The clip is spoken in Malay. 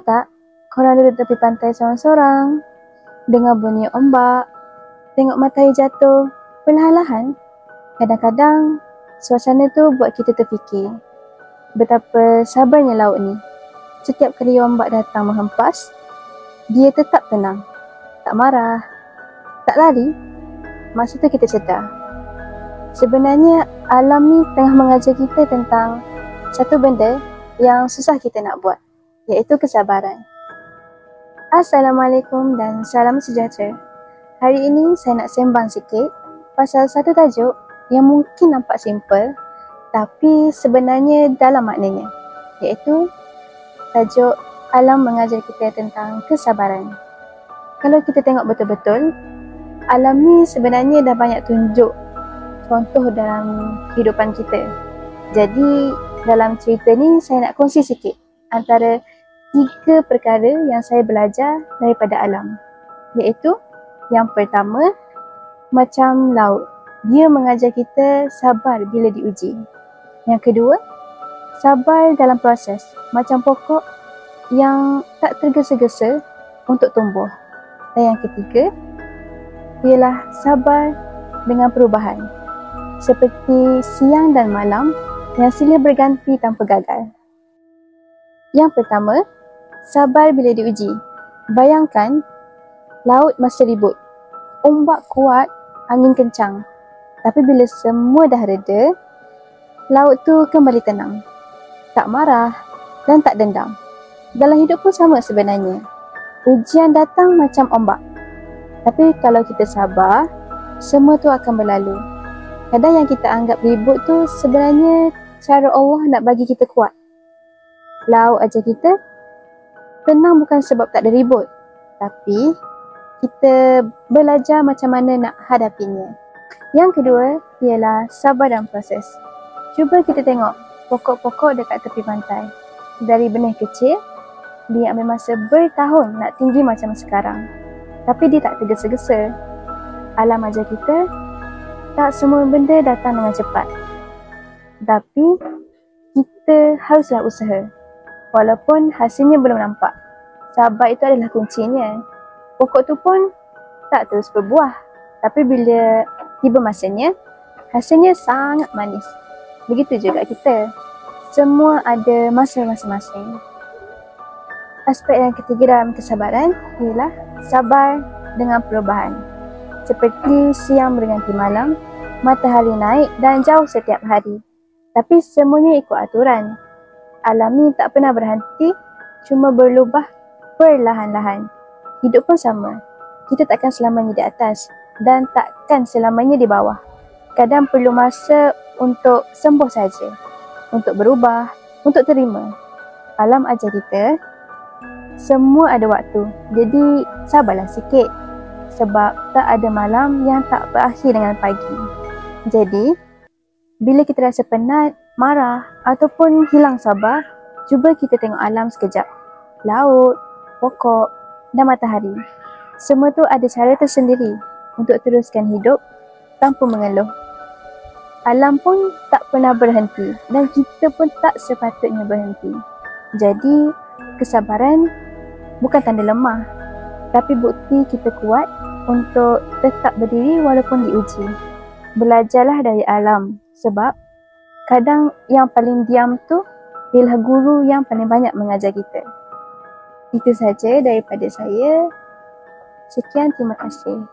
tak korang duduk tepi pantai seorang-seorang, dengar bunyi ombak, tengok matahari jatuh perlahan-lahan? Kadang-kadang suasana tu buat kita terfikir betapa sabarnya laut ni. Setiap kali ombak datang menghempas, dia tetap tenang, tak marah, tak lari. Masa tu kita sedar, sebenarnya alam ni tengah mengajar kita tentang satu benda yang susah kita nak buat, iaitu kesabaran. Assalamualaikum dan salam sejahtera. Hari ini saya nak sembang sikit pasal satu tajuk yang mungkin nampak simple tapi sebenarnya dalam maknanya, iaitu tajuk alam mengajar kita tentang kesabaran. Kalau kita tengok betul-betul, alam ni sebenarnya dah banyak tunjuk contoh dalam kehidupan kita. Jadi dalam cerita ni saya nak kongsi sikit antara 3 perkara yang saya belajar daripada alam. Iaitu yang pertama, macam laut, dia mengajar kita sabar bila diuji. Yang kedua, sabar dalam proses, macam pokok yang tak tergesa-gesa untuk tumbuh. Dan yang ketiga, ialah sabar dengan perubahan, seperti siang dan malam yang silih berganti tanpa gagal. Yang pertama, sabar bila diuji. Bayangkan laut masa ribut, ombak kuat, angin kencang. Tapi bila semua dah reda, laut tu kembali tenang, tak marah dan tak dendam. Dalam hidup pun sama sebenarnya. Ujian datang macam ombak, tapi kalau kita sabar, semua tu akan berlalu. Kadang yang kita anggap ribut tu sebenarnya cara Allah nak bagi kita kuat. Laut ajar kita tenang bukan sebab tak ada ribut, tapi kita belajar macam mana nak hadapinya. Yang kedua ialah sabar dalam proses. Cuba kita tengok pokok-pokok dekat tepi pantai. Dari benih kecil, dia ambil masa bertahun nak tinggi macam sekarang. Tapi dia tak tergesa-gesa. Alam ajar kita, tak semua benda datang dengan cepat. Tapi kita haruslah usaha. Walaupun hasilnya belum nampak, sabar itu adalah kuncinya. Pokok tu pun tak terus berbuah, tapi bila tiba masanya, hasilnya sangat manis. Begitu juga kita. Semua ada masa masing-masing. Aspek yang ketiga dalam kesabaran ialah sabar dengan perubahan. Seperti siang berganti malam, matahari naik dan jauh setiap hari. Tapi semuanya ikut aturan. Alam ni tak pernah berhenti, cuma berubah perlahan-lahan. Hidup pun sama. Kita takkan selamanya di atas dan takkan selamanya di bawah. Kadang perlu masa untuk sembuh saja, untuk berubah, untuk terima. Alam ajar kita, semua ada waktu. Jadi sabarlah sikit, sebab tak ada malam yang tak berakhir dengan pagi. Jadi bila kita rasa penat, marah ataupun hilang sabar, cuba kita tengok alam sekejap. Laut, pokok dan matahari. Semua tu ada cara tersendiri untuk teruskan hidup tanpa mengeluh. Alam pun tak pernah berhenti dan kita pun tak sepatutnya berhenti. Jadi, kesabaran bukan tanda lemah, tapi bukti kita kuat untuk tetap berdiri walaupun diuji. Belajarlah dari alam, sebab kadang yang paling diam tu ialah guru yang paling banyak mengajar kita. Itu saja daripada saya. Sekian, terima kasih.